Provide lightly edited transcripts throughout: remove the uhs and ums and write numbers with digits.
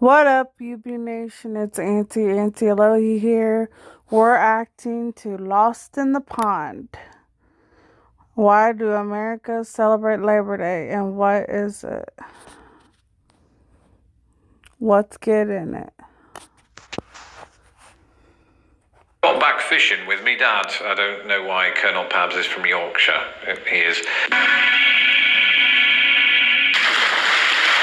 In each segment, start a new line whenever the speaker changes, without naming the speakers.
What up, UB Nation? It's Auntie Elohi here. We're acting to Lost in the Pond. Why do Americans celebrate Labor Day and what is it? Let's get in it.
Got back fishing with me dad. I don't know why Colonel Pabs is from Yorkshire. He is.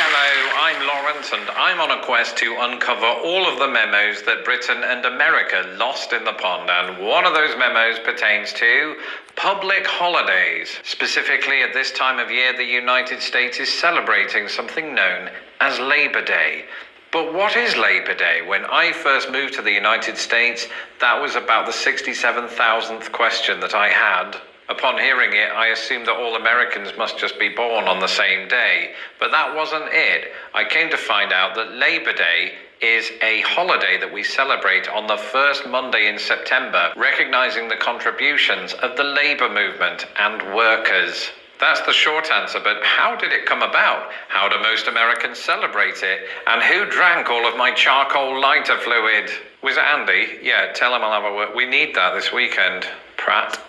Hello, I'm Lawrence, and I'm on a quest to uncover all of the memos that Britain and America lost in the pond, and one of those memos pertains to public holidays. Specifically, at this time of year, the United States is celebrating something known as Labor Day. But what is Labor Day? When I first moved to the United States, that was about the 67,000th question that I had. Upon hearing it, I assumed that all Americans must just be born on the same day. But that wasn't it. I came to find out that Labor Day is a holiday that we celebrate on the first Monday in September, recognizing the contributions of the labor movement and workers. That's the short answer, but how did it come about? How do most Americans celebrate it? And who drank all of my charcoal lighter fluid? Was it Andy? Yeah, tell him I'll have a word. We need that this weekend, Pratt.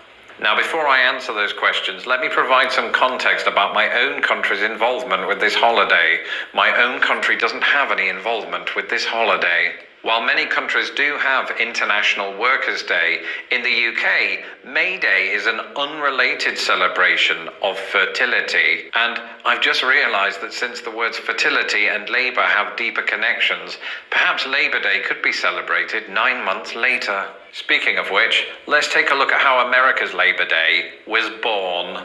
Now, before I answer those questions, let me provide some context about my own country's involvement with this holiday. My own country doesn't have any involvement with this holiday. While many countries do have International Workers' Day, in the UK, May Day is an unrelated celebration of fertility. And I've just realised that since the words fertility and labour have deeper connections, perhaps Labour Day could be celebrated 9 months later. Speaking of which, let's take a look at how America's Labor Day was born.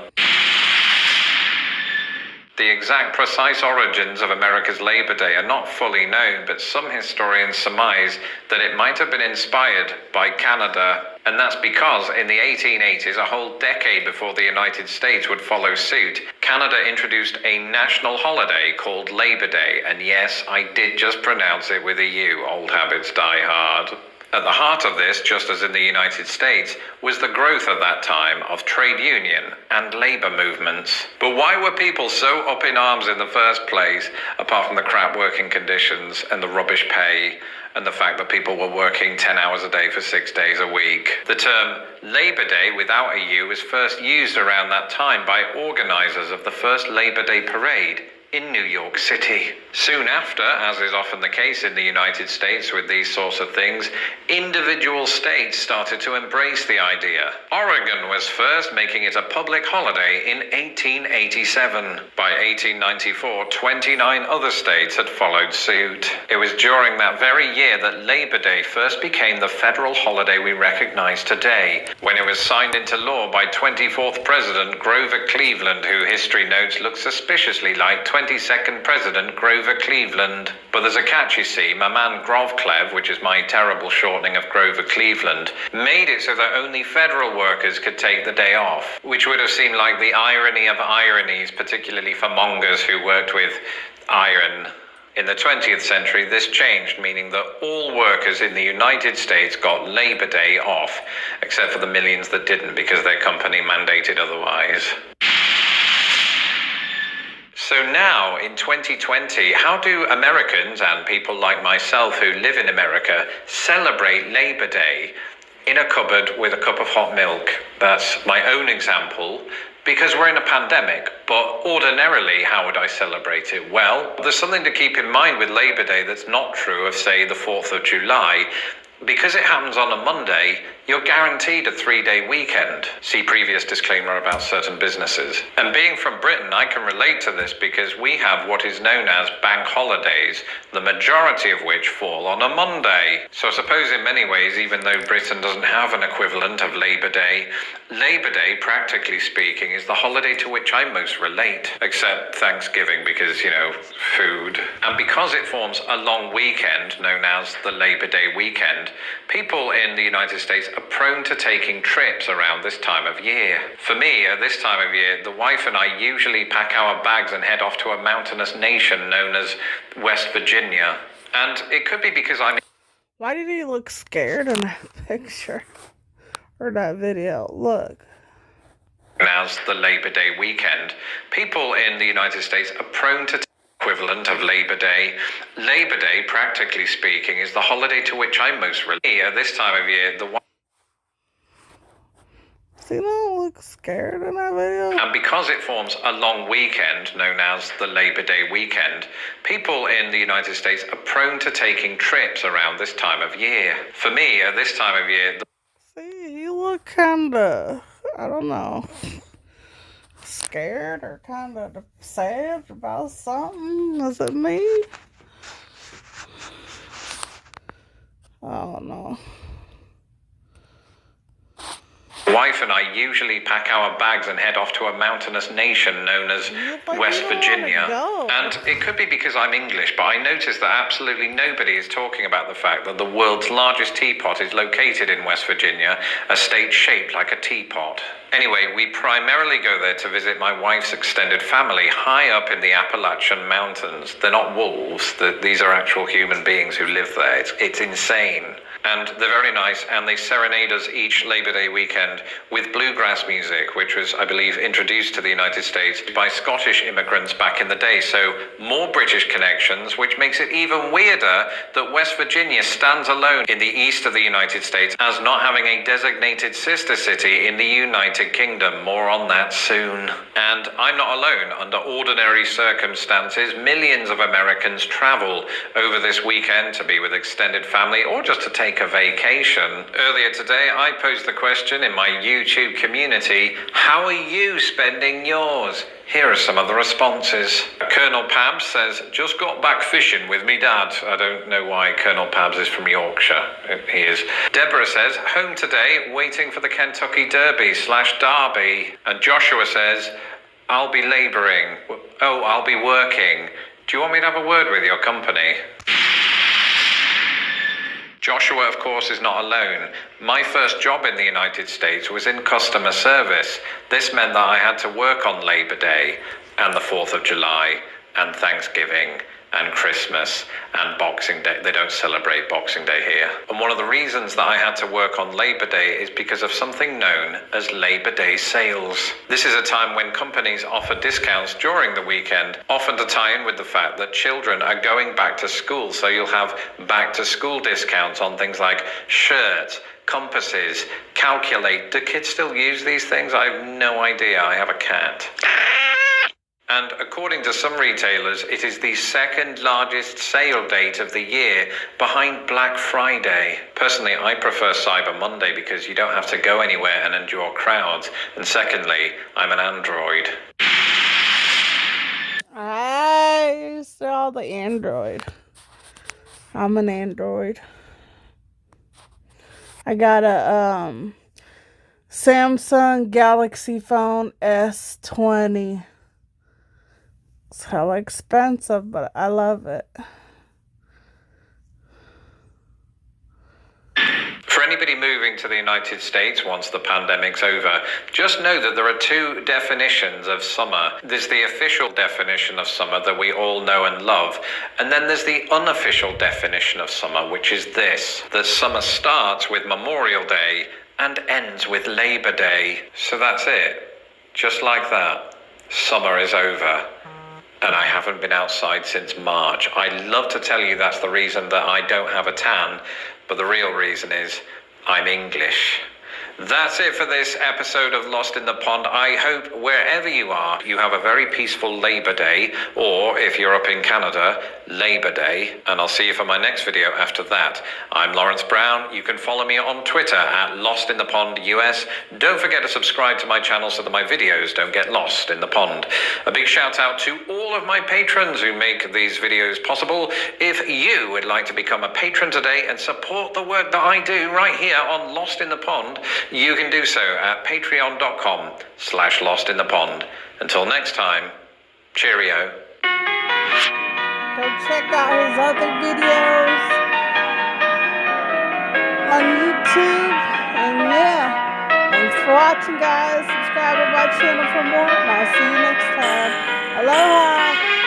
The exact precise origins of America's Labor Day are not fully known, but some historians surmise that it might have been inspired by Canada. And that's because in the 1880s, a whole decade before the United States would follow suit, Canada introduced a national holiday called Labor Day. And yes, I did just pronounce it with a U. Old habits die hard. At the heart of this, just as in the United States, was the growth at that time of trade union and labour movements. But why were people so up in arms in the first place, apart from the crap working conditions and the rubbish pay and the fact that people were working 10 hours a day for 6 days a week? The term Labor Day without a U was first used around that time by organisers of the first Labor Day parade in New York City. Soon after, as is often the case in the United States with these sorts of things, individual states started to embrace the idea. Oregon was first, making it a public holiday in 1887. By 1894, 29 other states had followed suit. It was during that very year that Labor Day first became the federal holiday we recognize today, when it was signed into law by 24th President Grover Cleveland, who history notes looks suspiciously like 22nd President Grover Cleveland. But there's a catch, you see. My man Grovclev, which is my terrible shortening of Grover Cleveland, made it so that only federal workers could take the day off, which would have seemed like the irony of ironies, particularly for mongers who worked with iron. In the 20th century, this changed, meaning that all workers in the United States got Labor Day off, except for the millions that didn't because their company mandated otherwise. So now, in 2020, how do Americans and people like myself who live in America celebrate Labor Day in a cupboard with a cup of hot milk? That's my own example, because we're in a pandemic. But ordinarily, how would I celebrate it? Well, there's something to keep in mind with Labor Day that's not true of, say, the 4th of July. Because it happens on a Monday, you're guaranteed a 3-day weekend. See previous disclaimer about certain businesses. And being from Britain, I can relate to this because we have what is known as bank holidays, the majority of which fall on a Monday. So I suppose in many ways, even though Britain doesn't have an equivalent of Labor Day, practically speaking, is the holiday to which I most relate. Except Thanksgiving because, food. And because it forms a long weekend known as the Labor Day weekend, people in the United States are prone to taking trips around this time of year. For me, at this time of year, the wife and I usually pack our bags and head off to a mountainous nation known as West Virginia. And it could be because I'm...
Why did he look scared in that picture? Or that video? Look.
As the Labor Day weekend, people in the United States are prone to equivalent of Labor Day. Labor Day, practically speaking, is the holiday to which I'm most related. At this time of year,
See, you don't look scared in that video.
And because it forms a long weekend known as the Labor Day weekend, people in the United States are prone to taking trips around this time of year. For me, at this time of year,
See, you look kinda, I don't know, scared or kinda sad about something. Is it me? I don't know.
wife and I usually pack our bags and head off to a mountainous nation known as West Virginia. And it could be because I'm English, but I noticed that absolutely nobody is talking about the fact that the world's largest teapot is located in West Virginia, a state shaped like a teapot. Anyway, we primarily go there to visit my wife's extended family high up in the Appalachian Mountains. They're not wolves. These are actual human beings who live there. It's insane. And they're very nice, and they serenade us each Labor Day weekend with bluegrass music, which was, I believe, introduced to the United States by Scottish immigrants back in the day. So more British connections, which makes it even weirder that West Virginia stands alone in the east of the United States as not having a designated sister city in the United Kingdom. More on that soon. And I'm not alone. Under ordinary circumstances, millions of Americans travel over this weekend to be with extended family or just to take a vacation. Earlier today, I posed the question in my YouTube community, how are you spending yours? Here are some of the responses. Colonel Pabs says, just got back fishing with me dad. I don't know why Colonel Pabs is from Yorkshire. He is. Deborah says, home today, waiting for the Kentucky Derby/Derby. And Joshua says, I'll be labouring. Oh, I'll be working. Do you want me to have a word with your company? Joshua, of course, is not alone. My first job in the United States was in customer service. This meant that I had to work on Labor Day and the 4th of July and Thanksgiving and Christmas and Boxing Day. They don't celebrate Boxing Day here. And one of the reasons that I had to work on Labor Day is because of something known as Labor Day sales. This is a time when companies offer discounts during the weekend, often to tie in with the fact that children are going back to school. So you'll have back to school discounts on things like shirts, compasses, calculate. Do kids still use these things? I have no idea. I have a cat. And according to some retailers, it is the second largest sale date of the year, behind Black Friday. Personally, I prefer Cyber Monday because you don't have to go anywhere and endure crowds. And secondly, I'm an Android.
I saw the Android. I'm an Android. I got a Samsung Galaxy Phone S20. It's hella expensive, but I love it.
For anybody moving to the United States once the pandemic's over, just know that there are two definitions of summer. There's the official definition of summer that we all know and love, and then there's the unofficial definition of summer, which is this, that summer starts with Memorial Day and ends with Labor Day. So that's it. Just like that, summer is over. And I haven't been outside since March. I'd love to tell you that's the reason that I don't have a tan, but the real reason is I'm English. That's it for this episode of Lost in the Pond. I hope wherever you are, you have a very peaceful Labor Day, or if you're up in Canada, Labor Day, and I'll see you for my next video after that. I'm Lawrence Brown. You can follow me on Twitter at Lost in the Pond US. Don't forget to subscribe to my channel so that my videos don't get lost in the pond. A big shout out to all of my patrons who make these videos possible. If you would like to become a patron today and support the work that I do right here on Lost in the Pond, you can do so at patreon.com/lostinthepond. Until next time, cheerio.
Go check out his other videos on YouTube. And yeah, thanks for watching, guys. Subscribe to my channel for more, and I'll see you next time. Aloha.